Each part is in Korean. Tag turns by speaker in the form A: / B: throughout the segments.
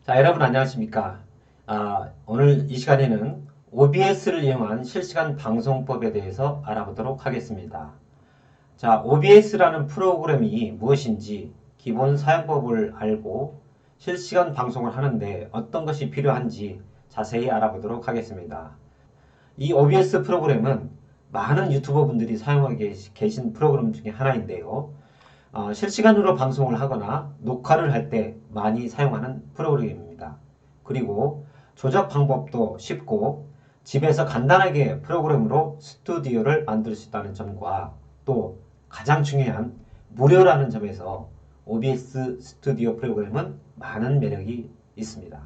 A: 자, 여러분 안녕하십니까? 오늘 이 시간에는 OBS를 이용한 실시간 방송법에 대해서 알아보도록 하겠습니다. 자, OBS라는 프로그램이 무엇인지 기본 사용법을 알고 실시간 방송을 하는데 어떤 것이 필요한지 자세히 알아보도록 하겠습니다. 이 OBS 프로그램은 많은 유튜버 분들이 사용하고 계신 프로그램 중에 하나인데요. 실시간으로 방송을 하거나 녹화를 할 때 많이 사용하는 프로그램입니다. 그리고 조작 방법도 쉽고 집에서 간단하게 프로그램으로 스튜디오를 만들 수 있다는 점과 또 가장 중요한 무료라는 점에서 OBS 스튜디오 프로그램은 많은 매력이 있습니다.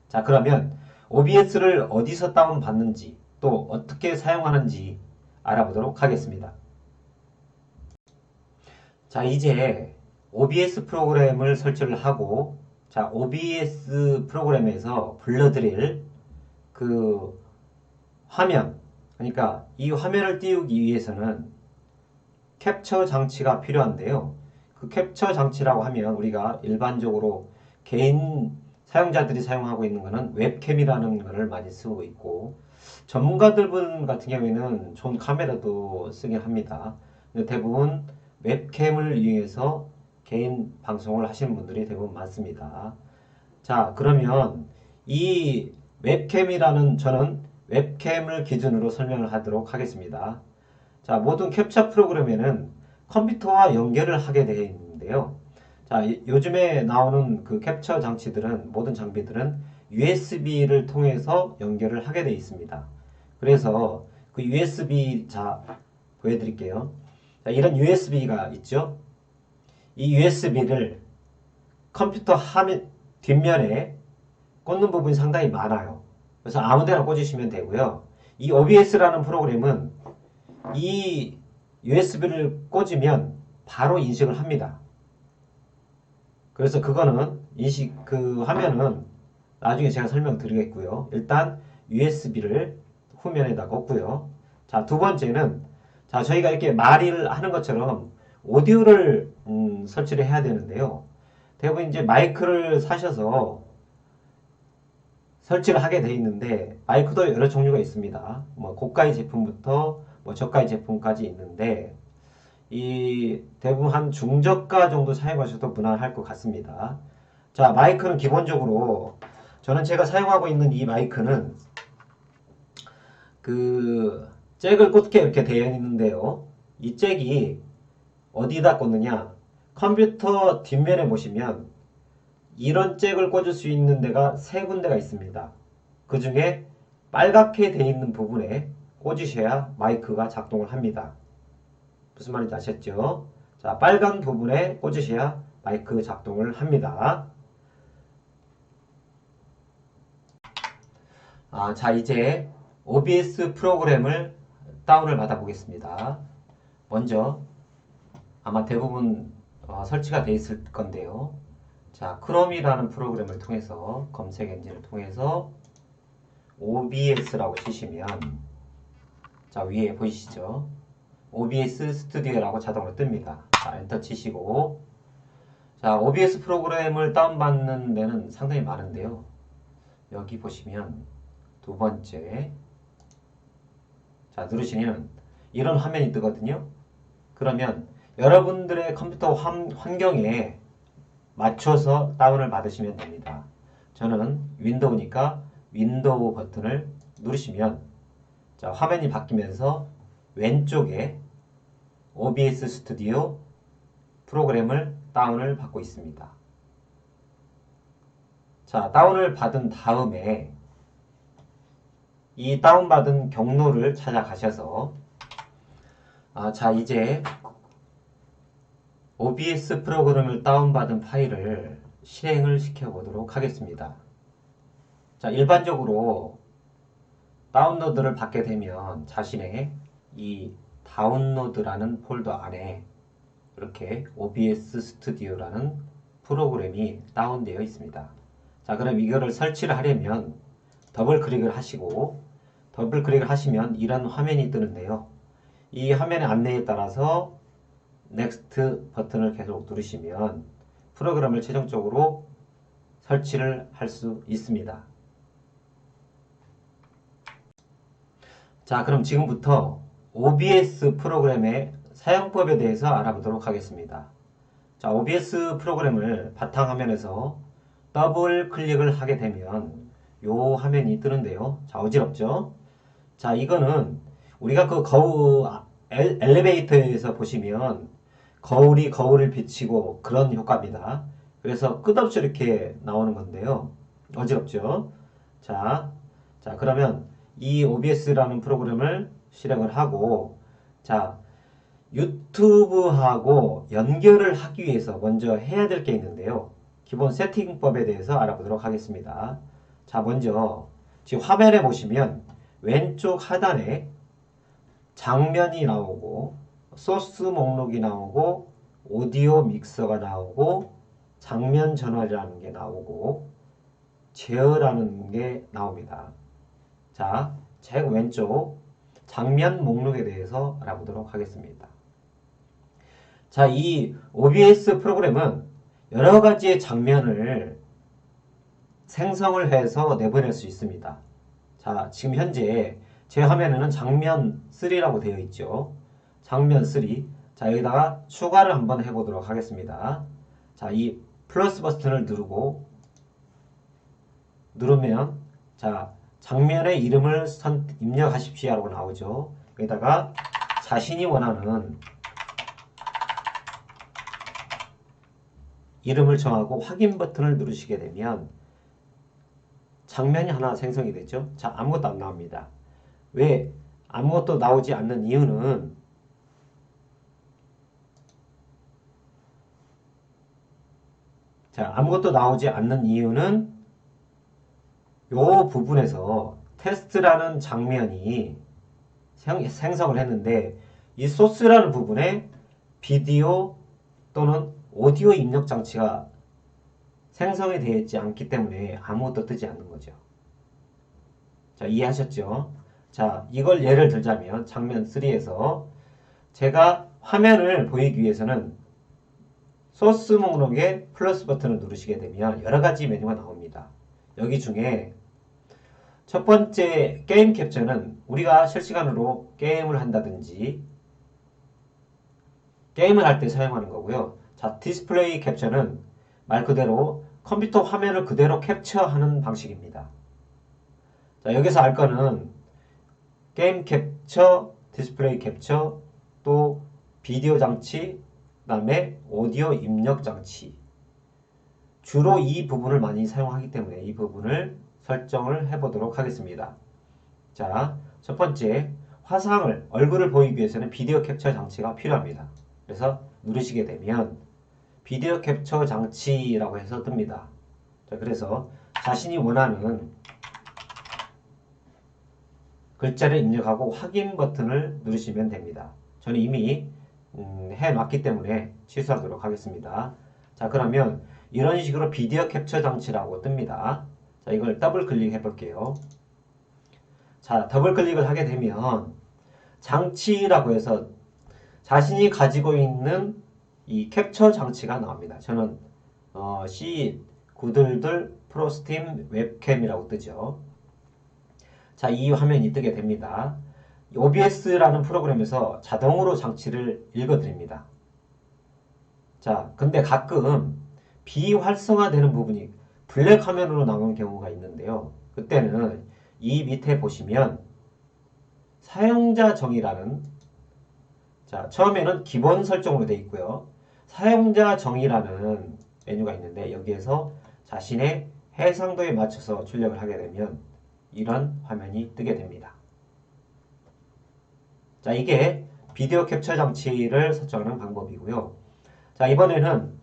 A: 자, 그러면 OBS를 어디서 다운받는지 또 어떻게 사용하는지 알아보도록 하겠습니다. 자, 이제 OBS 프로그램을 설치를 하고, 자, OBS 프로그램에서 불러드릴 그 화면, 그러니까 이 화면을 띄우기 위해서는 캡처 장치가 필요한데요. 그 캡처 장치라고 하면 우리가 일반적으로 개인 사용자들이 사용하고 있는 것은 웹캠이라는 것을 많이 쓰고 있고, 전문가들 분 같은 경우에는 좋은 카메라도 쓰긴 합니다. 근데 대부분 웹캠을 이용해서 개인 방송을 하시는 분들이 대부분 많습니다. 자, 그러면 이 웹캠이라는 저는 웹캠을 기준으로 설명을 하도록 하겠습니다. 자, 모든 캡처 프로그램에는 컴퓨터와 연결을 하게 되어 있는데요. 자, 요즘에 나오는 그 캡처 장치들은 모든 장비들은 USB를 통해서 연결을 하게 되어 있습니다. 그래서 그 USB 자 보여드릴게요. 자, 이런 USB가 있죠. 이 USB를 컴퓨터 화면 뒷면에 꽂는 부분이 상당히 많아요. 그래서 아무데나 꽂으시면 되고요. 이 OBS라는 프로그램은 이 USB를 꽂으면 바로 인식을 합니다. 그래서 그거는 그 화면은 나중에 제가 설명드리겠고요. 일단 USB를 후면에다 꽂고요. 자, 두 번째는 자, 저희가 이렇게 말을 하는 것처럼 오디오를 설치를 해야 되는데요. 대부분 이제 마이크를 사셔서 설치를 하게 돼 있는데 마이크도 여러 종류가 있습니다. 뭐 고가의 제품부터 뭐 저가의 제품까지 있는데 이 대부분 한 중저가 정도 사용하셔도 무난할 것 같습니다. 자, 마이크는 기본적으로 저는 제가 사용하고 있는 이 마이크는 그 잭을 꽂게 이렇게 되어 있는데요. 이 잭이 어디다 꽂느냐? 컴퓨터 뒷면에 보시면 이런 잭을 꽂을 수 있는 데가 세 군데가 있습니다. 그 중에 빨갛게 되어 있는 부분에 꽂으셔야 마이크가 작동을 합니다. 무슨 말인지 아셨죠? 자, 빨간 부분에 꽂으셔야 마이크 작동을 합니다. 자, 이제 OBS 프로그램을 다운을 받아 보겠습니다. 먼저 아마 대부분 설치가 되어 있을 건데요. 자, 크롬이라는 프로그램을 통해서 검색 엔진을 통해서 OBS라고 치시면 자, 위에 보이시죠? OBS 스튜디오라고 자동으로 뜹니다. 자, 엔터 치시고 자, OBS 프로그램을 다운받는 데는 상당히 많은데요. 여기 보시면 두 번째 자, 누르시면 이런 화면이 뜨거든요. 그러면 여러분들의 컴퓨터 환경에 맞춰서 다운을 받으시면 됩니다. 저는 윈도우니까 윈도우 버튼을 누르시면 자, 화면이 바뀌면서 왼쪽에 OBS 스튜디오 프로그램을 다운을 받고 있습니다. 자, 다운을 받은 다음에 이 다운받은 경로를 찾아가셔서 자, 이제 OBS 프로그램을 다운받은 파일을 실행을 시켜보도록 하겠습니다. 자, 일반적으로 다운로드를 받게 되면 자신의 이 다운로드라는 폴더 안에 이렇게 OBS 스튜디오라는 프로그램이 다운되어 있습니다. 자, 그럼 이거를 설치를 하려면 더블 클릭을 하시고 더블 클릭을 하시면 이런 화면이 뜨는데요. 이 화면의 안내에 따라서 넥스트 버튼을 계속 누르시면 프로그램을 최종적으로 설치를 할 수 있습니다. 자, 그럼 지금부터 OBS 프로그램의 사용법에 대해서 알아보도록 하겠습니다. 자, OBS 프로그램을 바탕화면에서 더블 클릭을 하게 되면 요 화면이 뜨는데요. 자, 어지럽죠? 자, 이거는 우리가 그 엘리베이터에서 보시면 거울이 거울을 비치고 그런 효과입니다. 그래서 끝없이 이렇게 나오는 건데요. 어지럽죠? 자, 그러면 이 OBS라는 프로그램을 실행을 하고, 자, 유튜브하고 연결을 하기 위해서 먼저 해야 될 게 있는데요. 기본 세팅법에 대해서 알아보도록 하겠습니다. 자, 먼저 지금 화면에 보시면 왼쪽 하단에 장면이 나오고 소스 목록이 나오고 오디오 믹서가 나오고 장면 전환이라는 게 나오고 제어라는 게 나옵니다. 자, 제일 왼쪽 장면 목록에 대해서 알아보도록 하겠습니다. 자, 이 OBS 프로그램은 여러 가지의 장면을 생성을 해서 내보낼 수 있습니다. 자, 지금 현재 제 화면에는 장면 3라고 되어 있죠. 장면 3. 자, 여기다가 추가를 한번 해보도록 하겠습니다. 자, 이 플러스 버튼을 누르면 자, 장면의 이름을 입력하십시오 라고 나오죠. 여기다가 자신이 원하는 이름을 정하고 확인 버튼을 누르시게 되면 장면이 하나 생성이 되죠. 자, 아무것도 안 나옵니다. 왜 아무것도 나오지 않는 이유는 아무것도 나오지 않는 이유는 요 부분에서 테스트라는 장면이 생성을 했는데 이 소스라는 부분에 비디오 또는 오디오 입력 장치가 생성이 되어 있지 않기 때문에 아무것도 뜨지 않는 거죠. 자, 이해하셨죠? 자, 이걸 예를 들자면 장면 3에서 제가 화면을 보이기 위해서는 소스 목록에 플러스 버튼을 누르시게 되면 여러 가지 메뉴가 나옵니다. 여기 중에 첫 번째 게임 캡처는 우리가 실시간으로 게임을 한다든지 게임을 할 때 사용하는 거고요. 자, 디스플레이 캡처는 말 그대로 컴퓨터 화면을 그대로 캡처하는 방식입니다. 자, 여기서 알 거는 게임 캡처, 디스플레이 캡처, 또 비디오 장치, 그 다음에 오디오 입력 장치. 주로 이 부분을 많이 사용하기 때문에 이 부분을 설정을 해보도록 하겠습니다. 자, 첫 번째, 화상을, 얼굴을 보이기 위해서는 비디오 캡처 장치가 필요합니다. 그래서 누르시게 되면 비디오 캡처 장치라고 해서 뜹니다. 자, 그래서 자신이 원하는 글자를 입력하고 확인 버튼을 누르시면 됩니다. 저는 이미 해놨기 때문에 취소하도록 하겠습니다. 자, 그러면 이런 식으로 비디오 캡처 장치라고 뜹니다. 자, 이걸 더블 클릭해 볼게요. 자, 더블 클릭을 하게 되면 장치라고 해서 자신이 가지고 있는 이 캡처 장치가 나옵니다. 저는 C922 프로스팀 웹캠이라고 뜨죠. 자, 이 화면이 뜨게 됩니다. OBS라는 프로그램에서 자동으로 장치를 읽어드립니다. 자, 근데 가끔 비활성화되는 부분이 블랙 화면으로 나오는 경우가 있는데요. 그때는 이 밑에 보시면 사용자 정의라는, 자, 처음에는 기본 설정으로 되어 있고요. 사용자 정의라는 메뉴가 있는데 여기에서 자신의 해상도에 맞춰서 출력을 하게 되면 이런 화면이 뜨게 됩니다. 자, 이게 비디오 캡처 장치를 설정하는 방법이고요. 자, 이번에는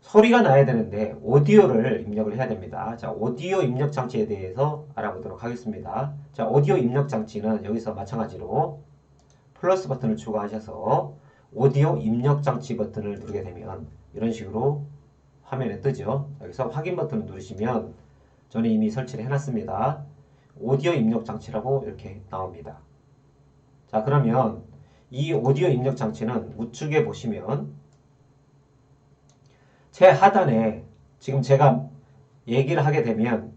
A: 소리가 나야 되는데 오디오를 입력을 해야 됩니다. 자, 오디오 입력 장치에 대해서 알아보도록 하겠습니다. 자, 오디오 입력 장치는 여기서 마찬가지로 플러스 버튼을 추가하셔서 오디오 입력 장치 버튼을 누르게 되면 이런 식으로 화면에 뜨죠. 여기서 확인 버튼을 누르시면 저는 이미 설치를 해놨습니다. 오디오 입력 장치라고 이렇게 나옵니다. 자, 그러면 이 오디오 입력 장치는 우측에 보시면 최하단에 지금 제가 얘기를 하게 되면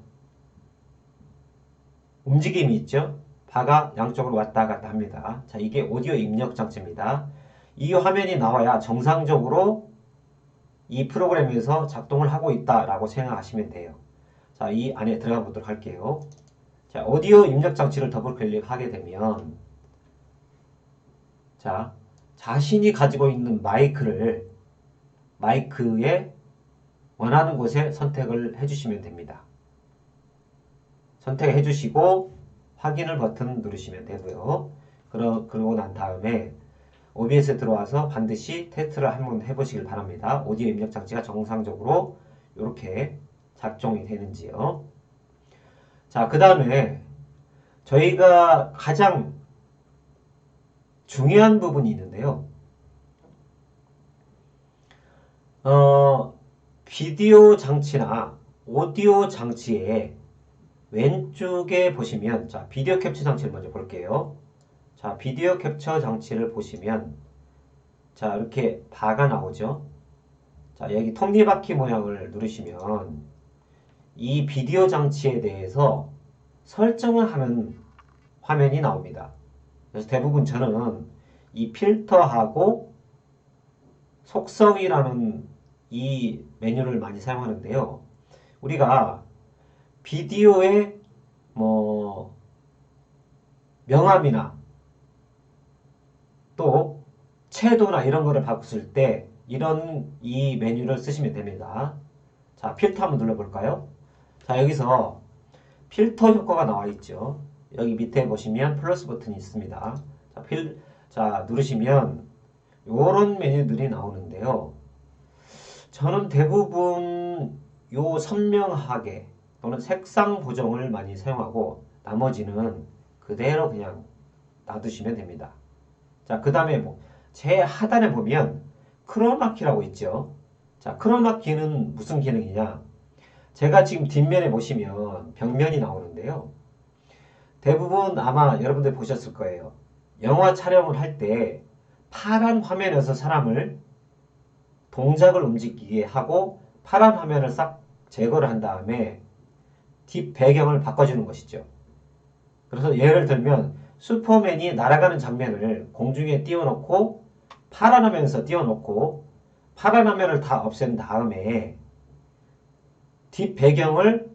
A: 움직임이 있죠. 바가 양쪽으로 왔다 갔다 합니다. 자, 이게 오디오 입력 장치입니다. 이 화면이 나와야 정상적으로 이 프로그램에서 작동을 하고 있다라고 생각하시면 돼요. 자, 이 안에 들어가 보도록 할게요. 자, 오디오 입력 장치를 더블 클릭하게 되면 자, 자신이 가지고 있는 마이크에 원하는 곳에 선택을 해주시면 됩니다. 선택해 주시고 확인을 버튼 누르시면 되고요. 그러고 난 다음에 OBS에 들어와서 반드시 테스트를 한번 해보시길 바랍니다. 오디오 입력 장치가 정상적으로 이렇게 작동이 되는지요. 자, 그 다음에 저희가 가장 중요한 부분이 있는데요. 비디오 장치나 오디오 장치에 왼쪽에 보시면 자, 비디오 캡처 장치를 먼저 볼게요. 자, 비디오 캡처 장치를 보시면 자, 이렇게 바가 나오죠. 자, 여기 톱니바퀴 모양을 누르시면 이 비디오 장치에 대해서 설정을 하는 화면이 나옵니다. 그래서 대부분 저는 이 필터하고 속성이라는 이 메뉴를 많이 사용하는데요. 우리가 비디오의 명암이나 또 채도나 이런 거를 바꿨을 때 이런 이 메뉴를 쓰시면 됩니다. 자, 필터 한번 눌러볼까요? 자, 여기서 필터 효과가 나와 있죠. 여기 밑에 보시면 플러스 버튼이 있습니다. 자, 누르시면 이런 메뉴들이 나오는데요. 저는 대부분 요 선명하게 또는 색상 보정을 많이 사용하고 나머지는 그대로 그냥 놔두시면 됩니다. 자, 그 다음에 제 하단에 보면 크로마키라고 있죠. 자, 크로마키는 무슨 기능이냐? 제가 지금 뒷면에 보시면 벽면이 나오는데요. 대부분 아마 여러분들 보셨을 거예요. 영화 촬영을 할 때 파란 화면에서 사람을 동작을 움직이게 하고 파란 화면을 싹 제거를 한 다음에 뒷 배경을 바꿔주는 것이죠. 그래서 예를 들면 슈퍼맨이 날아가는 장면을 공중에 띄워놓고 파란 화면에서 띄워놓고 파란 화면을 다 없앤 다음에 뒷 배경을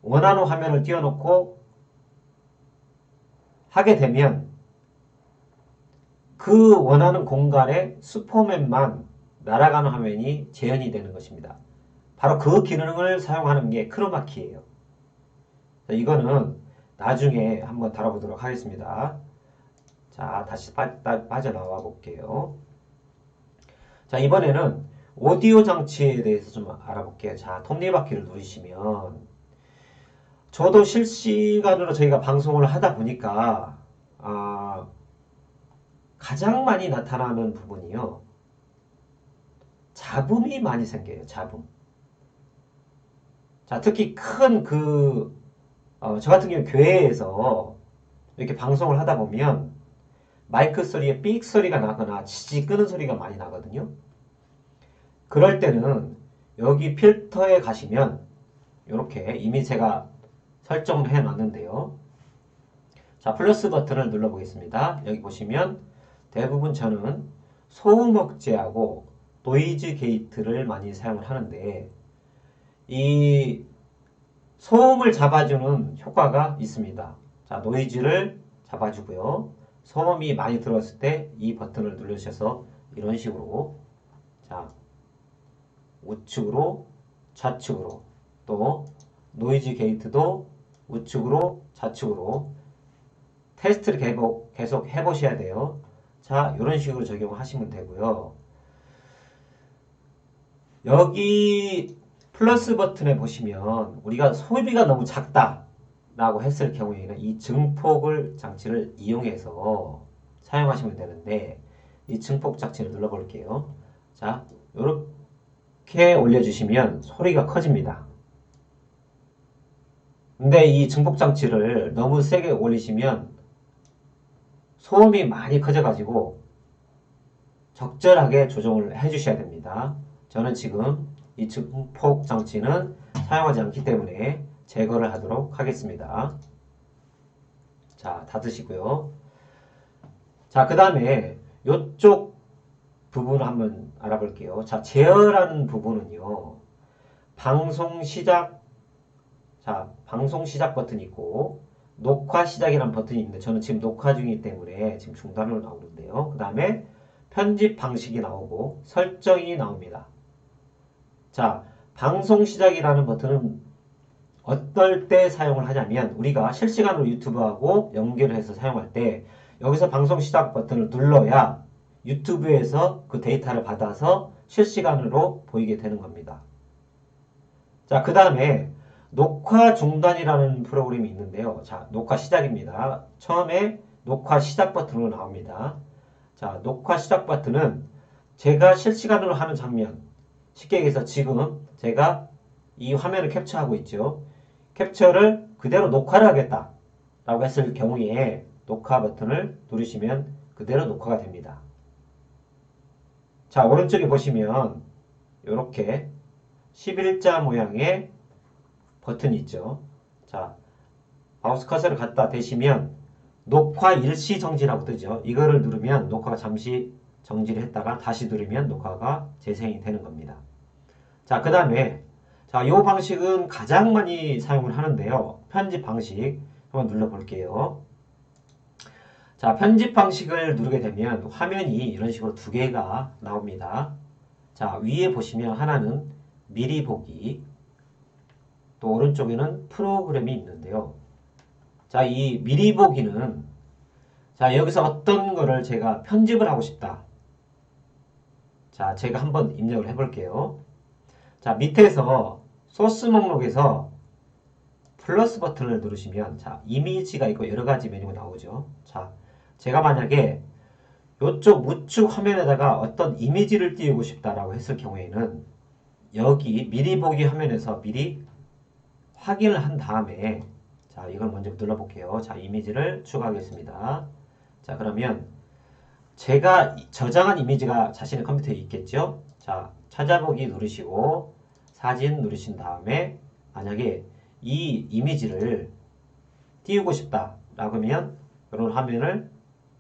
A: 원하는 화면을 띄워놓고 하게 되면 그 원하는 공간에 슈퍼맨만 날아가는 화면이 재현이 되는 것입니다. 바로 그 기능을 사용하는 게 크로마키예요. 이거는 나중에 한번 다뤄보도록 하겠습니다. 자, 다시 빠져나와 볼게요. 자, 이번에는 오디오 장치에 대해서 좀 알아볼게요. 자, 톱니바퀴를 누르시면 저도 실시간으로 저희가 방송을 하다 보니까 가장 많이 나타나는 부분이요. 잡음이 많이 생겨요. 잡음. 자, 특히 큰 저 같은 경우 교회에서 이렇게 방송을 하다 보면 마이크 소리에 삑 소리가 나거나 지지 끄는 소리가 많이 나거든요. 그럴 때는 여기 필터에 가시면 이렇게 이미 제가 설정을 해 놨는데요. 자, 플러스 버튼을 눌러 보겠습니다. 여기 보시면 대부분 저는 소음 억제하고 노이즈 게이트를 많이 사용을 하는데 이 소음을 잡아주는 효과가 있습니다. 자, 노이즈를 잡아주고요. 소음이 많이 들어왔을 때 이 버튼을 누르셔서 이런 식으로 자, 우측으로 좌측으로 또 노이즈 게이트도 우측으로 좌측으로 테스트를 계속 해보셔야 돼요. 자, 이런 식으로 적용하시면 되고요. 여기 플러스 버튼에 보시면 우리가 소비가 너무 작다 라고 했을 경우에는 이 증폭을 장치를 이용해서 사용하시면 되는데 이 증폭 장치를 눌러 볼게요. 자, 이렇게 올려주시면 소리가 커집니다. 근데 이 증폭 장치를 너무 세게 올리시면 소음이 많이 커져가지고 적절하게 조정을 해주셔야 됩니다. 저는 지금 이 증폭 장치는 사용하지 않기 때문에 제거를 하도록 하겠습니다. 자, 닫으시고요. 자, 그 다음에 이쪽 부분을 한번 알아볼게요. 자, 제어라는 부분은요. 방송 시작 버튼이 있고 녹화 시작이라는 버튼이 있는데 저는 지금 녹화 중이기 때문에 지금 중단으로 나오는데요. 그 다음에 편집 방식이 나오고 설정이 나옵니다. 자, 방송 시작이라는 버튼은 어떨 때 사용을 하냐면 우리가 실시간으로 유튜브하고 연결해서 사용할 때 여기서 방송 시작 버튼을 눌러야 유튜브에서 그 데이터를 받아서 실시간으로 보이게 되는 겁니다. 자, 그 다음에 녹화 중단이라는 프로그램이 있는데요. 자, 녹화 시작입니다. 처음에 녹화 시작 버튼으로 나옵니다. 자, 녹화 시작 버튼은 제가 실시간으로 하는 장면, 쉽게 얘기해서 지금 제가 이 화면을 캡처하고 있죠. 캡처를 그대로 녹화를 하겠다 라고 했을 경우에 녹화 버튼을 누르시면 그대로 녹화가 됩니다. 자, 오른쪽에 보시면 이렇게 11자 모양의 버튼이 있죠. 자, 마우스 커서를 갖다 대시면 녹화 일시 정지라고 뜨죠. 이거를 누르면 녹화가 잠시 정지를 했다가 다시 누르면 녹화가 재생이 되는 겁니다. 자, 그 다음에 자, 이 방식은 가장 많이 사용을 하는데요. 편집 방식 한번 눌러볼게요. 자, 편집 방식을 누르게 되면 화면이 이런 식으로 두 개가 나옵니다. 자, 위에 보시면 하나는 미리 보기, 또 오른쪽에는 프로그램이 있는데요. 자, 이 미리 보기는 자, 여기서 어떤 거를 제가 편집을 하고 싶다. 자, 제가 한번 입력을 해볼게요. 자, 밑에서 소스 목록에서 플러스 버튼을 누르시면 자, 이미지가 있고 여러 가지 메뉴가 나오죠. 자, 제가 만약에 이쪽 우측 화면에다가 어떤 이미지를 띄우고 싶다라고 했을 경우에는 여기 미리 보기 화면에서 미리 확인을 한 다음에 자, 이걸 먼저 눌러볼게요. 자, 이미지를 추가하겠습니다. 자, 그러면 제가 저장한 이미지가 자신의 컴퓨터에 있겠죠. 자, 찾아보기 누르시고 사진 누르신 다음에 만약에 이 이미지를 띄우고 싶다 라고 하면 이런 화면을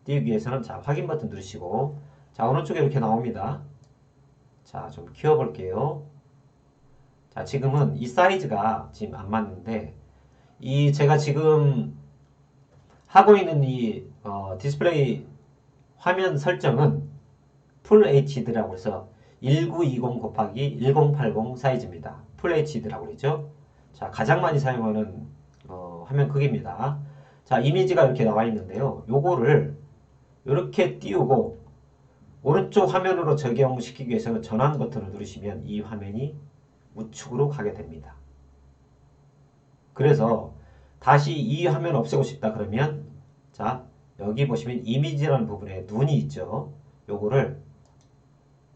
A: 띄우기 위해서는 자, 확인 버튼 누르시고 자, 오른쪽에 이렇게 나옵니다. 자, 좀 키워볼게요. 자, 지금은 이 사이즈가 지금 안 맞는데 이 제가 지금 하고 있는 이 디스플레이 화면 설정은 풀 HD라고 해서 1920 곱하기 1080 사이즈입니다. 풀 HD라고 그러죠. 자, 가장 많이 사용하는 화면 크기입니다. 자, 이미지가 이렇게 나와 있는데요. 요거를 이렇게 띄우고 오른쪽 화면으로 적용시키기 위해서는 전환 버튼을 누르시면 이 화면이 우측으로 가게 됩니다. 그래서 다시 이 화면을 없애고 싶다 그러면 자, 여기 보시면 이미지라는 부분에 눈이 있죠. 요거를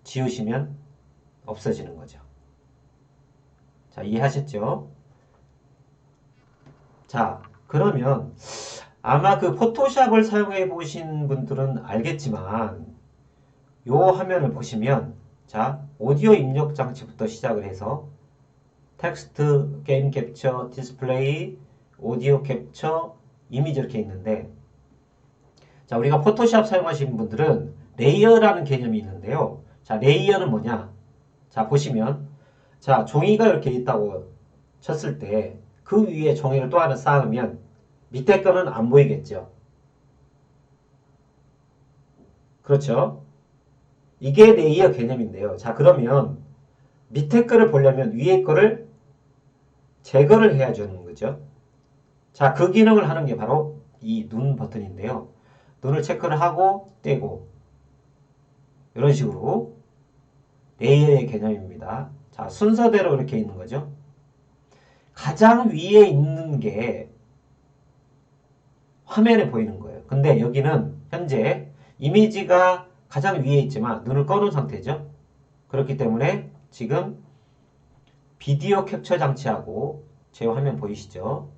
A: 지우시면 없어지는 거죠. 자, 이해하셨죠? 자, 그러면 아마 그 포토샵을 사용해 보신 분들은 알겠지만 요 화면을 보시면 자, 오디오 입력 장치부터 시작을 해서 텍스트, 게임 캡처, 디스플레이, 오디오 캡처, 이미지 이렇게 있는데 자, 우리가 포토샵 사용하시는 분들은 레이어라는 개념이 있는데요. 자, 레이어는 뭐냐? 자, 보시면 자, 종이가 이렇게 있다고 쳤을 때 그 위에 종이를 또 하나 쌓으면 밑에 거는 안 보이겠죠. 그렇죠? 이게 레이어 개념인데요. 자, 그러면 밑에 거를 보려면 위에 거를 제거를 해야 되는 거죠. 자, 그 기능을 하는 게 바로 이 눈 버튼인데요. 눈을 체크를 하고 떼고 이런 식으로 레이어의 개념입니다. 자, 순서대로 이렇게 있는 거죠. 가장 위에 있는 게 화면에 보이는 거예요. 근데 여기는 현재 이미지가 가장 위에 있지만 눈을 꺼놓은 상태죠. 그렇기 때문에 지금 비디오 캡처 장치하고 제 화면 보이시죠?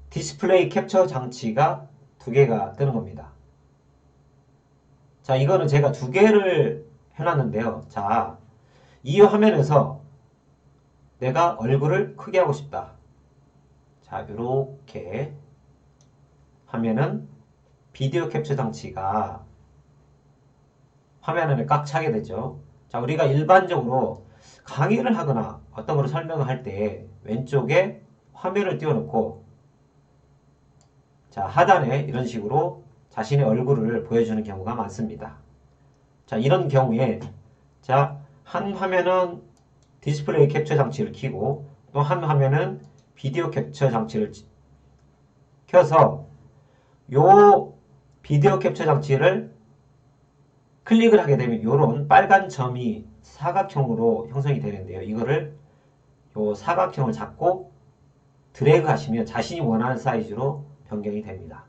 A: 디스플레이 캡처 장치가 두 개가 뜨는 겁니다. 자, 이거는 제가 두 개를 해놨는데요. 자, 이 화면에서 내가 얼굴을 크게 하고 싶다. 자, 이렇게 하면은 비디오 캡처 장치가 화면에 꽉 차게 되죠. 자, 우리가 일반적으로 강의를 하거나 어떤 걸 설명을 할 때 왼쪽에 화면을 띄워놓고 자, 하단에 이런 식으로 자신의 얼굴을 보여주는 경우가 많습니다. 자, 이런 경우에 자, 한 화면은 디스플레이 캡처 장치를 켜고 또 한 화면은 비디오 캡처 장치를 켜서 요 비디오 캡처 장치를 클릭을 하게 되면 이런 빨간 점이 사각형으로 형성이 되는데요. 이거를 요 사각형을 잡고 드래그 하시면 자신이 원하는 사이즈로 변경이 됩니다.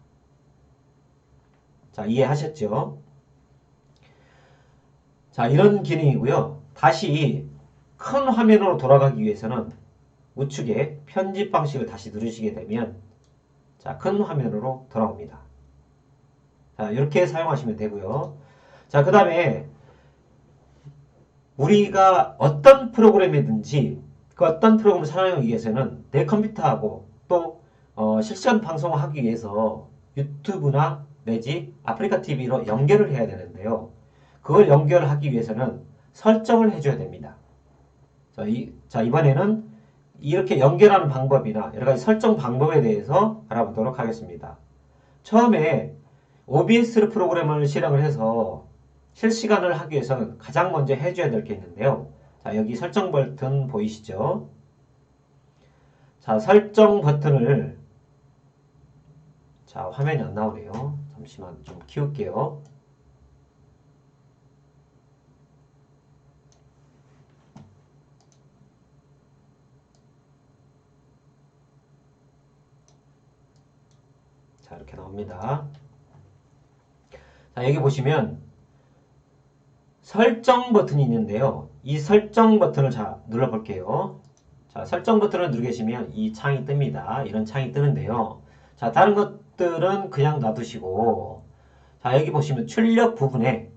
A: 자, 이해하셨죠? 자, 이런 기능이고요. 다시 큰 화면으로 돌아가기 위해서는 우측에 편집 방식을 다시 누르시게 되면 자, 큰 화면으로 돌아옵니다. 자, 이렇게 사용하시면 되고요. 자, 그 다음에 우리가 어떤 프로그램이든지 그 어떤 프로그램을 사용하기 위해서는 내 컴퓨터하고 또 실시간 방송을 하기 위해서 유튜브나 내지 아프리카 TV로 연결을 해야 되는데요. 그걸 연결하기 위해서는 설정을 해줘야 됩니다. 자, 이번에는 이렇게 연결하는 방법이나 여러 가지 설정 방법에 대해서 알아보도록 하겠습니다. 처음에 OBS 프로그램을 실행을 해서 실시간을 하기 위해서는 가장 먼저 해줘야 될 게 있는데요. 자, 여기 설정 버튼 보이시죠? 자, 설정 버튼을 자, 화면이 안 나오네요. 잠시만 좀 키울게요. 자, 이렇게 나옵니다. 자, 여기 보시면 설정 버튼이 있는데요. 이 설정 버튼을 자, 눌러볼게요. 자, 설정 버튼을 누르게 되시면 이 창이 뜹니다. 이런 창이 뜨는데요. 자, 다른 것들은 그냥 놔두시고 자, 여기 보시면 출력 부분에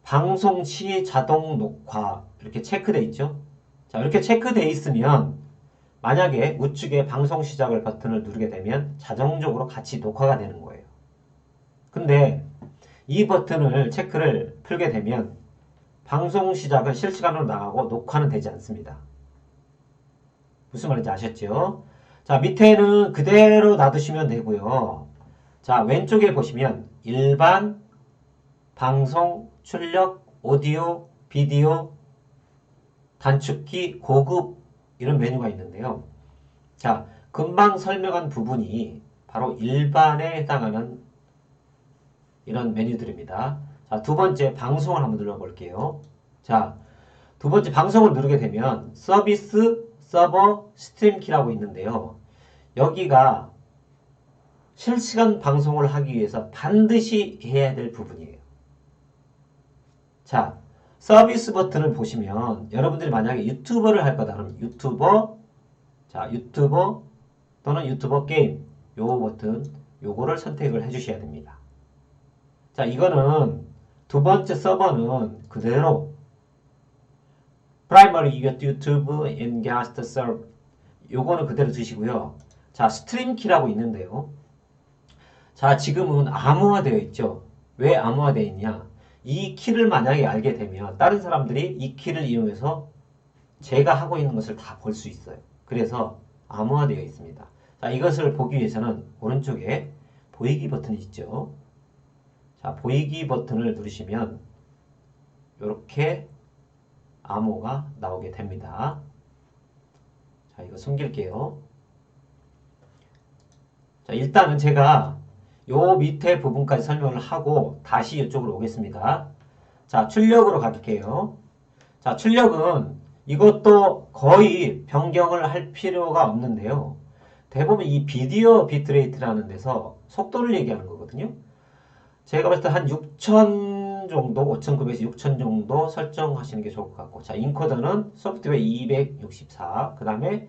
A: 방송 시 자동 녹화 이렇게 체크되어 있죠. 자, 이렇게 체크되어 있으면 만약에 우측에 방송 시작을 버튼을 누르게 되면 자동적으로 같이 녹화가 되는 거예요. 근데 이 버튼을 체크를 풀게 되면 방송 시작은 실시간으로 나가고 녹화는 되지 않습니다. 무슨 말인지 아셨죠? 자, 밑에는 그대로 놔두시면 되고요. 자, 왼쪽에 보시면 일반, 방송, 출력, 오디오, 비디오, 단축키, 고급 이런 메뉴가 있는데요. 자, 금방 설명한 부분이 바로 일반에 해당하는 이런 메뉴들입니다. 자, 두 번째 방송을 한번 눌러볼게요. 자, 두 번째 방송을 누르게 되면 서비스, 서버, 스트림 키라고 있는데요. 여기가 실시간 방송을 하기 위해서 반드시 해야 될 부분이에요. 자, 서비스 버튼을 보시면 여러분들이 만약에 유튜버를 할 거다 그러면 유튜버, 자, 유튜버 또는 유튜버 게임 요 버튼 요거를 선택을 해 주셔야 됩니다. 자, 이거는 두 번째 서버는 그대로 primary YouTube and guest server 요거는 그대로 두시고요. 자, 스트림 키라고 있는데요. 자, 지금은 암호화되어 있죠. 왜 암호화되어 있냐? 이 키를 만약에 알게 되면 다른 사람들이 이 키를 이용해서 제가 하고 있는 것을 다 볼 수 있어요. 그래서 암호화되어 있습니다. 자, 이것을 보기 위해서는 오른쪽에 보이기 버튼이 있죠. 자, 보이기 버튼을 누르시면 이렇게 암호가 나오게 됩니다. 자, 이거 숨길게요. 자, 일단은 제가 요 밑에 부분까지 설명을 하고 다시 이쪽으로 오겠습니다. 자, 출력으로 갈게요. 자, 출력은 이것도 거의 변경을 할 필요가 없는데요. 대부분 이 비디오 비트레이트라는 데서 속도를 얘기하는 거거든요. 제가 봤을 때 한 6000 정도, 5900에서 6000 정도 설정하시는 게 좋을 것 같고, 자, 인코더는 소프트웨어 264, 그 다음에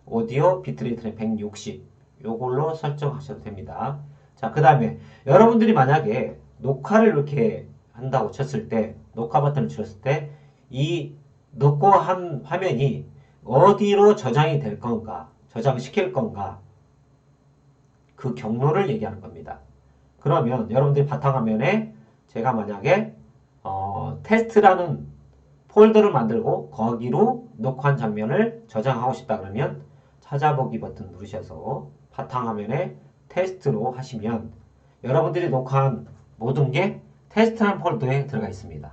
A: 오디오 비트레이트는 160, 요걸로 설정하셔도 됩니다. 자, 그 다음에 여러분들이 만약에 녹화를 이렇게 한다고 쳤을 때, 녹화 버튼을 눌렀을 때, 이 넣고 한 화면이 어디로 저장이 될 건가, 저장시킬 건가, 그 경로를 얘기하는 겁니다. 그러면 여러분들이 바탕화면에 제가 만약에 테스트라는 폴더를 만들고 거기로 녹화한 장면을 저장하고 싶다 그러면 찾아보기 버튼 누르셔서 바탕화면에 테스트로 하시면 여러분들이 녹화한 모든 게 테스트라는 폴더에 들어가 있습니다.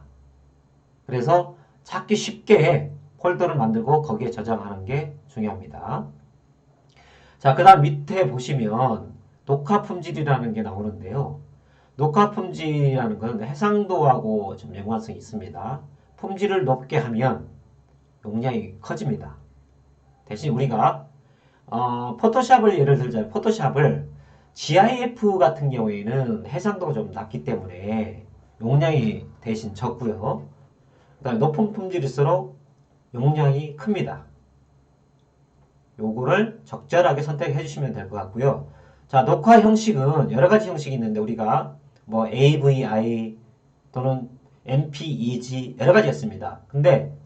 A: 그래서 찾기 쉽게 폴더를 만들고 거기에 저장하는 게 중요합니다. 자, 그 다음 밑에 보시면 녹화 품질이라는 게 나오는데요. 녹화 품질이라는 건 해상도하고 좀 연관성이 있습니다. 품질을 높게 하면 용량이 커집니다. 대신 우리가 포토샵을 예를 들자면 포토샵을 GIF 같은 경우에는 해상도가 좀 낮기 때문에 용량이 대신 적고요. 그 다음에 높은 품질일수록 용량이 큽니다. 요거를 적절하게 선택해 주시면 될 것 같고요. 자, 녹화 형식은 여러 가지 형식이 있는데 우리가 뭐 AVI 또는 MPEG 여러 가지 있습니다. 근데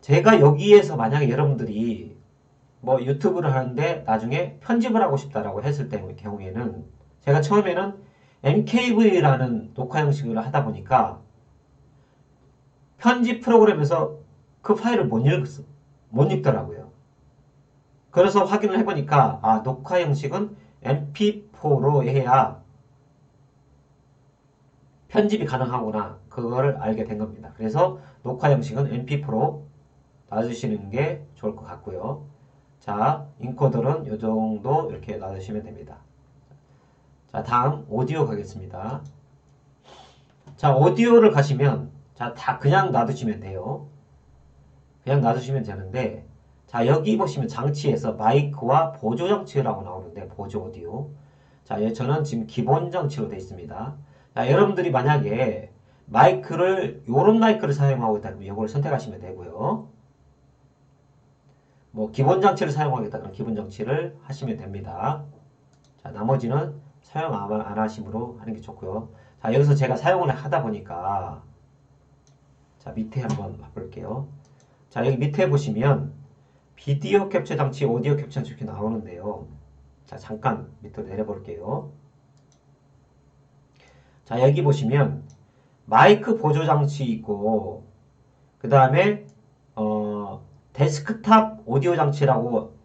A: 제가 여기에서 만약에 여러분들이 뭐 유튜브를 하는데 나중에 편집을 하고 싶다라고 했을 때 경우에는 제가 처음에는 MKV라는 녹화 형식을 하다 보니까 편집 프로그램에서 그 파일을 못 읽더라고요. 그래서 확인을 해보니까 녹화 형식은 MP4로 해야 편집이 가능하구나. 그거를 알게 된 겁니다. 그래서 녹화 형식은 MP4로 놔주시는 게 좋을 것 같고요. 자, 인코더는 이 정도 이렇게 놔주시면 됩니다. 자, 다음 오디오 가겠습니다. 자, 오디오를 가시면 자, 다 그냥 놔두시면 돼요. 그냥 놔두시면 되는데 자, 여기 보시면 장치에서 마이크와 보조 장치라고 나오는데 보조 오디오. 자, 저는 지금 기본 장치로 되어 있습니다. 자, 여러분들이 만약에 요런 마이크를 사용하고 있다 그러면 이걸 선택하시면 되고요. 뭐 기본 장치를 사용하겠다 그러면 기본 장치를 하시면 됩니다. 자, 나머지는 사용 안 하심으로 하는 게 좋고요. 자, 여기서 제가 사용을 하다 보니까 자, 밑에 한번 봐볼게요. 자, 여기 밑에 보시면 비디오 캡처 장치, 오디오 캡처 장치 이렇게 나오는데요. 자, 잠깐 밑으로 내려볼게요. 자, 여기 보시면 마이크 보조 장치 있고 그 다음에 데스크탑 오디오 장치라고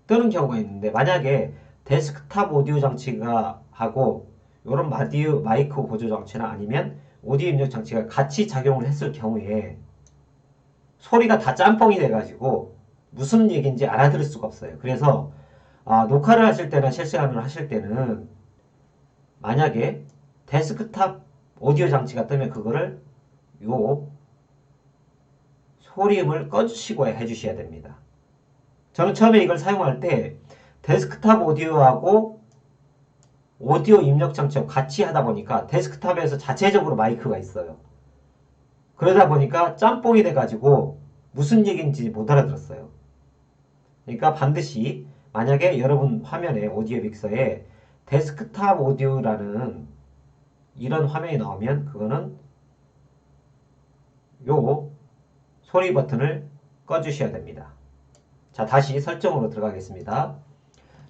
A: 뜨는 경우가 있는데 만약에 데스크탑 오디오 장치가 하고 이런 마이크 보조 장치나 아니면 오디오 입력 장치가 같이 작용을 했을 경우에 소리가 다 짬뽕이 돼가지고 무슨 얘기인지 알아들을 수가 없어요. 그래서 녹화를 하실 때나 실시간으로 하실 때는 만약에 데스크탑 오디오 장치가 뜨면 그거를 요 소리음을 꺼주시고 해주셔야 됩니다. 저는 처음에 이걸 사용할 때 데스크탑 오디오하고 오디오 입력 장치하고 같이 하다 보니까 데스크탑에서 자체적으로 마이크가 있어요. 그러다 보니까 짬뽕이 돼가지고 무슨 얘기인지 못 알아들었어요. 그러니까 반드시 만약에 여러분 화면에 오디오 믹서에 데스크탑 오디오라는 이런 화면이 나오면 그거는 요 소리 버튼을 꺼주셔야 됩니다. 자, 다시 설정으로 들어가겠습니다.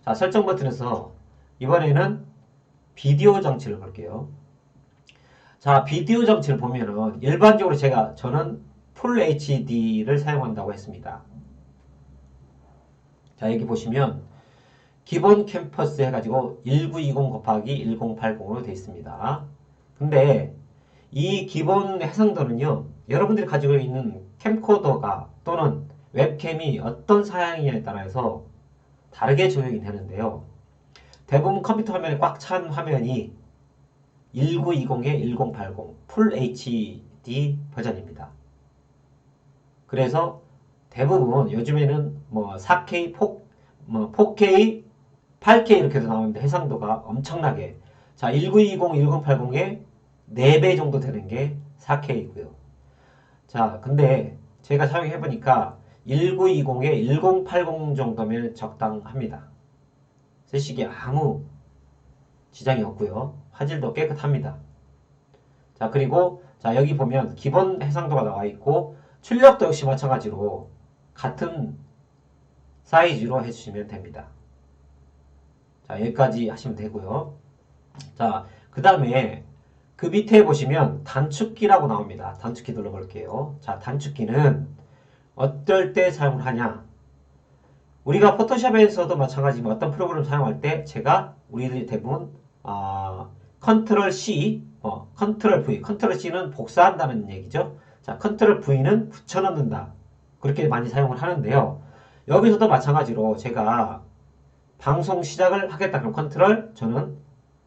A: 자, 설정 버튼에서 이번에는 비디오 장치를 볼게요. 자, 비디오 장치를 보면은 일반적으로 저는 풀 HD를 사용한다고 했습니다. 자, 여기 보시면 기본 캠퍼스 해가지고 1920 곱하기 1080으로 되어 있습니다. 근데 이 기본 해상도는요, 여러분들이 가지고 있는 캠코더가 또는 웹캠이 어떤 사양이냐에 따라서 다르게 적용이 되는데요. 대부분 컴퓨터 화면에 꽉 찬 화면이 1920에 1080 풀 HD 버전입니다. 그래서 대부분 요즘에는 뭐 4K, 4K, 8K 이렇게도 나오는데 해상도가 엄청나게 자, 1920, 1080에 4배 정도 되는 게 4K이고요. 자, 근데 제가 사용해보니까 1920에 1080 정도면 적당합니다. 쓰시기에 아무 지장이 없고요. 화질도 깨끗합니다. 자, 그리고 자, 여기 보면 기본 해상도가 나와 있고 출력도 역시 마찬가지로 같은 사이즈로 해주시면 됩니다. 자, 여기까지 하시면 되고요. 자, 그 다음에 그 밑에 보시면 단축키라고 나옵니다. 단축키 눌러볼게요. 자, 단축키는 어떨 때 사용을 하냐? 우리가 포토샵에서도 마찬가지지만 어떤 프로그램을 사용할 때 제가 우리들이 대부분 컨트롤 C, 컨트롤 V, 컨트롤 C는 복사한다는 얘기죠. 자, 컨트롤 V는 붙여넣는다. 그렇게 많이 사용을 하는데요. 여기서도 마찬가지로 제가 방송 시작을 하겠다. 그럼 컨트롤 저는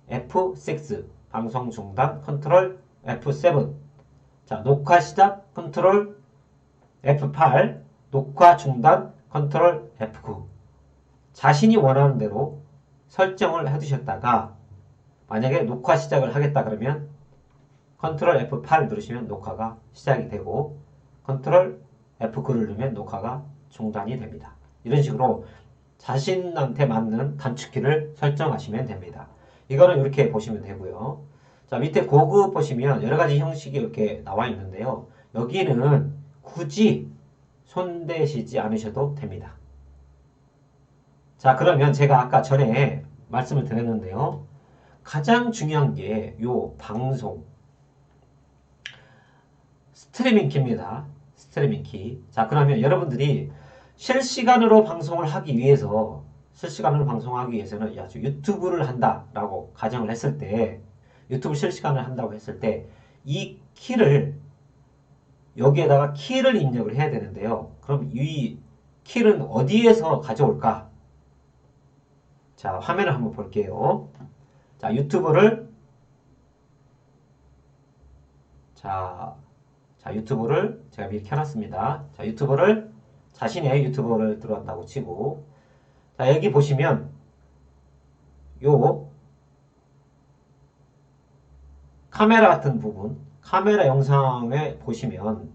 A: F6 방송 중단 컨트롤 F7 자 녹화 시작 컨트롤 F8 녹화 중단 컨트롤 F9 자신이 원하는 대로 설정을 해두셨다가 만약에 녹화 시작을 하겠다 그러면 컨트롤 F8을 누르시면 녹화가 시작이 되고 컨트롤 F9를 누르면 녹화가 중단이 됩니다. 이런 식으로 자신한테 맞는 단축키를 설정하시면 됩니다. 이거는 이렇게 보시면 되고요. 자, 밑에 고급 보시면 여러 가지 형식이 이렇게 나와 있는데요. 여기는 굳이 손대시지 않으셔도 됩니다. 자, 그러면 제가 아까 전에 말씀을 드렸는데요. 가장 중요한 게 요 방송 스트리밍 키입니다. 스트리밍 키. 자, 그러면 여러분들이 실시간으로 방송을 하기 위해서 실시간으로 방송하기 위해서는 유튜브를 한다라고 가정을 했을 때 유튜브 실시간을 한다고 했을 때 이 키를 여기에다가 키를 입력을 해야 되는데요. 그럼 이 키는 어디에서 가져올까? 자, 화면을 한번 볼게요. 자, 유튜브를 유튜브를 제가 미리 켜놨습니다. 자, 유튜브를 자신의 유튜브를 들어왔다고 치고 자, 여기 보시면 요 카메라 같은 부분 카메라 영상에 보시면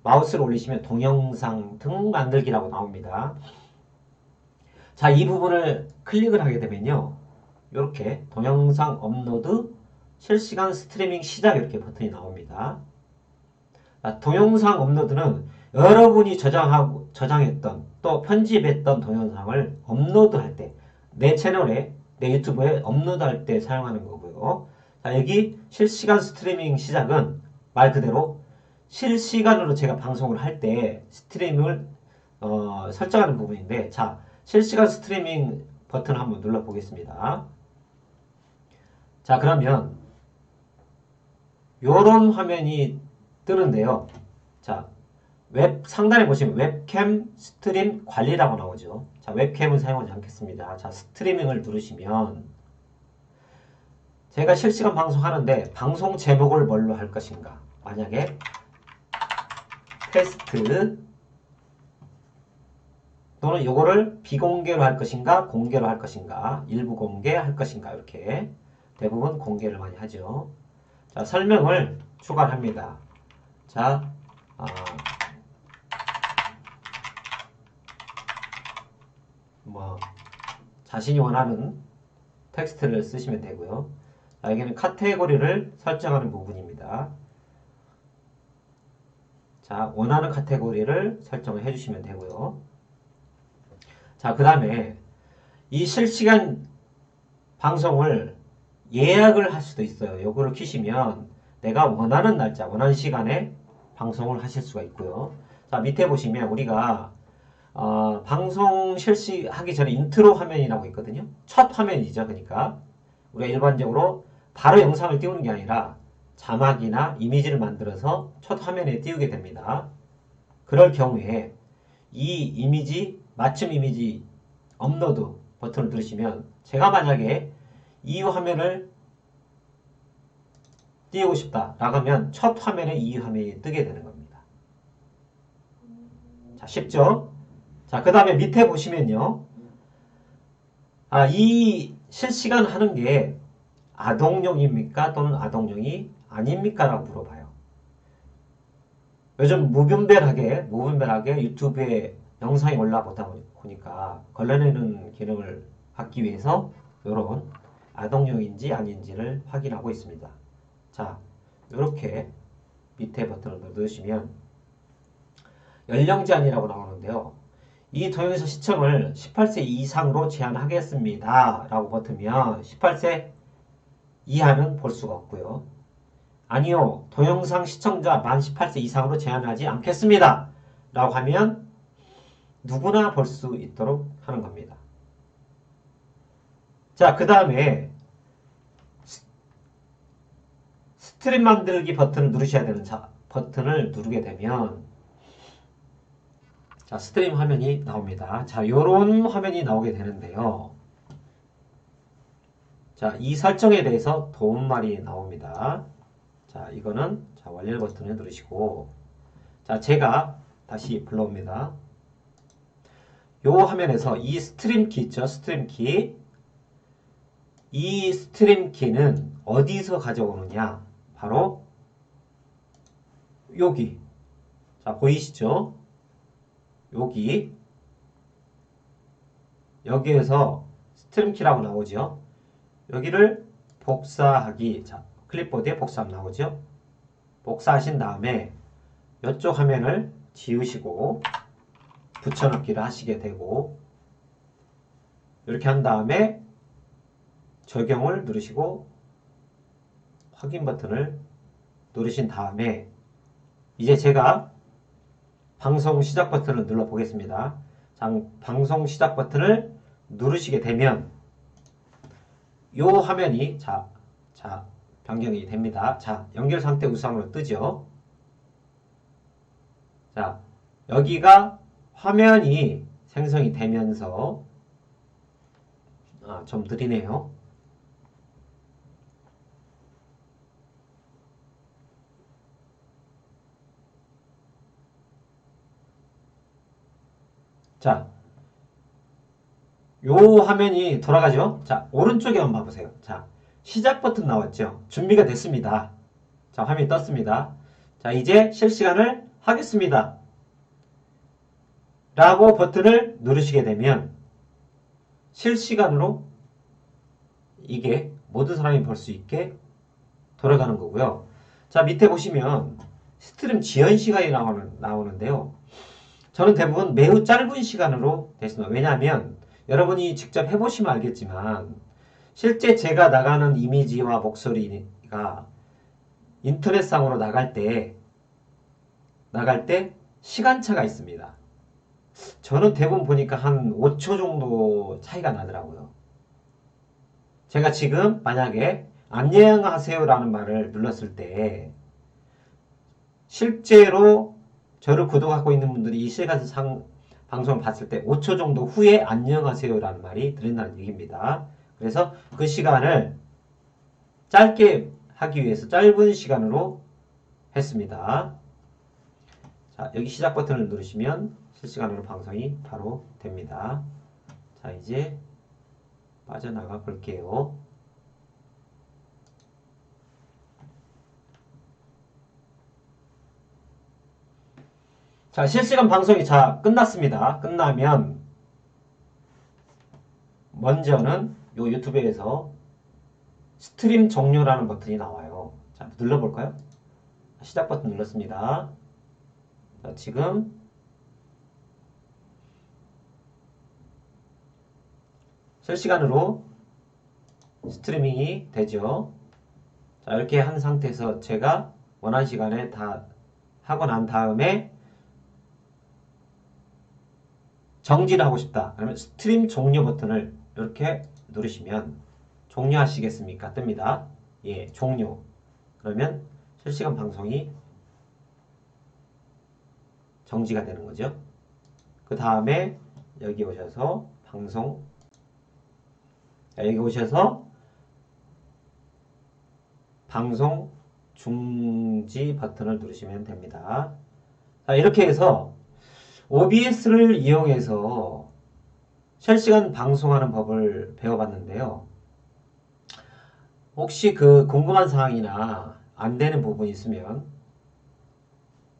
A: 마우스를 올리시면 동영상 등 만들기라고 나옵니다. 자, 이 부분을 클릭을 하게 되면요. 이렇게 동영상 업로드 실시간 스트리밍 시작 이렇게 버튼이 나옵니다. 자, 동영상 업로드는 여러분이 저장했던 또 편집했던 동영상을 업로드할 때 내 채널에 내 유튜브에 업로드할 때 사용하는 거고요. 자, 여기 실시간 스트리밍 시작은 말 그대로 실시간으로 제가 방송을 할 때 스트리밍을 설정하는 부분인데 자, 실시간 스트리밍 버튼 한번 눌러 보겠습니다. 자, 그러면 요런 화면이 뜨는데요. 자, 상단에 보시면 웹캠 스트림 관리라고 나오죠. 자, 웹캠은 사용하지 않겠습니다. 자, 스트리밍을 누르시면 제가 실시간 방송하는데 방송 제목을 뭘로 할 것인가? 만약에 테스트 또는 이거를 비공개로 할 것인가 공개로 할 것인가 일부 공개할 것인가 이렇게 대부분 공개를 많이 하죠. 자, 설명을 추가합니다. 자, 자신이 원하는 텍스트를 쓰시면 되고요. 자, 여기는 카테고리를 설정하는 부분입니다. 자, 원하는 카테고리를 설정을 해주시면 되고요. 자, 그 다음에 이 실시간 방송을 예약을 할 수도 있어요. 요거를 키시면 내가 원하는 날짜, 원하는 시간에 방송을 하실 수가 있고요. 자, 밑에 보시면 우리가 방송 실시하기 전에 인트로 화면이라고 있거든요. 첫 화면이죠. 그러니까 우리가 일반적으로 바로 영상을 띄우는 게 아니라 자막이나 이미지를 만들어서 첫 화면에 띄우게 됩니다. 그럴 경우에 이 이미지, 맞춤 이미지 업로드 버튼을 누르시면 제가 만약에 이 화면을 띄우고 싶다 라고 하면 첫 화면에 이 화면이 뜨게 되는 겁니다. 자, 쉽죠? 자, 그 다음에 밑에 보시면요. 이 실시간 하는 게 아동용입니까? 또는 아동용이 아닙니까? 라고 물어봐요. 요즘 무분별하게 유튜브에 영상이 올라오다 보니까 걸러내는 기능을 받기 위해서 이런 아동용인지 아닌지를 확인하고 있습니다. 자, 이렇게 밑에 버튼을 누르시면 연령 제한이라고 나오는데요. 이 동영상 시청을 18세 이상으로 제한하겠습니다. 라고 버티면 18세 이하는 볼 수가 없고요. 아니요, 동영상 시청자 만 18세 이상으로 제한하지 않겠습니다. 라고 하면 누구나 볼 수 있도록 하는 겁니다. 자, 그 다음에 스트림 만들기 버튼을 누르셔야 되는 버튼을 누르게 되면 자, 스트림 화면이 나옵니다. 자, 요런 화면이 나오게 되는데요. 자, 이 설정에 대해서 도움말이 나옵니다. 자, 이거는 자, 완료 버튼을 누르시고 자, 제가 다시 불러옵니다. 요 화면에서 이 스트림 키 있죠? 스트림 키. 이 스트림 키는 어디서 가져오느냐? 바로 여기. 자, 보이시죠? 여기에서 스트림 키라고 나오죠? 여기를 복사하기. 자, 클립보드에 복사하면 나오죠? 복사하신 다음에 이쪽 화면을 지우시고 붙여넣기를 하시게 되고 이렇게 한 다음에 적용을 누르시고 확인 버튼을 누르신 다음에 이제 제가 방송 시작 버튼을 눌러 보겠습니다. 자, 방송 시작 버튼을 누르시게 되면 이 화면이 자 변경이 됩니다. 자, 연결 상태 우상으로 뜨죠. 자, 여기가 화면이 생성이 되면서 좀 느리네요. 자, 요 화면이 돌아가죠. 자, 오른쪽에 한번 봐보세요. 자, 시작 버튼 나왔죠. 준비가 됐습니다. 자, 화면이 떴습니다. 자, 이제 실시간을 하겠습니다. 라고 버튼을 누르시게 되면 실시간으로 이게 모든 사람이 볼 수 있게 돌아가는 거고요. 자, 밑에 보시면 스트림 지연 시간이 나오는데요. 저는 대부분 매우 짧은 시간으로 됐습니다. 왜냐하면 여러분이 직접 해보시면 알겠지만 실제 제가 나가는 이미지와 목소리가 인터넷상으로 나갈 때 시간차가 있습니다. 저는 대부분 보니까 한 5초 정도 차이가 나더라고요. 제가 지금 만약에 안녕하세요 라는 말을 눌렀을 때 실제로 저를 구독하고 있는 분들이 이 실시간 방송을 봤을 때 5초 정도 후에 안녕하세요 라는 말이 들린다는 얘기입니다. 그래서 그 시간을 짧게 하기 위해서 짧은 시간으로 했습니다. 자, 여기 시작 버튼을 누르시면 실시간으로 방송이 바로 됩니다. 자, 이제 빠져나가 볼게요. 자, 실시간 방송이 끝났습니다. 끝나면 먼저는 요 유튜브에서 스트림 종료라는 버튼이 나와요. 자, 눌러볼까요? 시작 버튼 눌렀습니다. 자, 지금 실시간으로 스트리밍이 되죠. 자, 이렇게 한 상태에서 제가 원하는 시간에 다 하고 난 다음에 정지를 하고 싶다. 그러면 스트림 종료 버튼을 이렇게 누르시면 종료하시겠습니까? 뜹니다. 예, 종료. 그러면 실시간 방송이 정지가 되는 거죠. 그 다음에 여기 오셔서 방송 중지 버튼을 누르시면 됩니다. 자, 이렇게 해서 OBS를 이용해서 실시간 방송하는 법을 배워봤는데요. 혹시 궁금한 사항이나 안 되는 부분이 있으면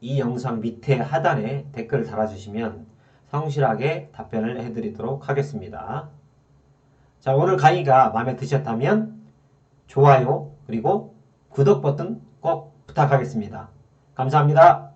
A: 이 영상 밑에 하단에 댓글을 달아주시면 성실하게 답변을 해드리도록 하겠습니다. 자, 오늘 강의가 마음에 드셨다면 좋아요 그리고 구독 버튼 꼭 부탁하겠습니다. 감사합니다.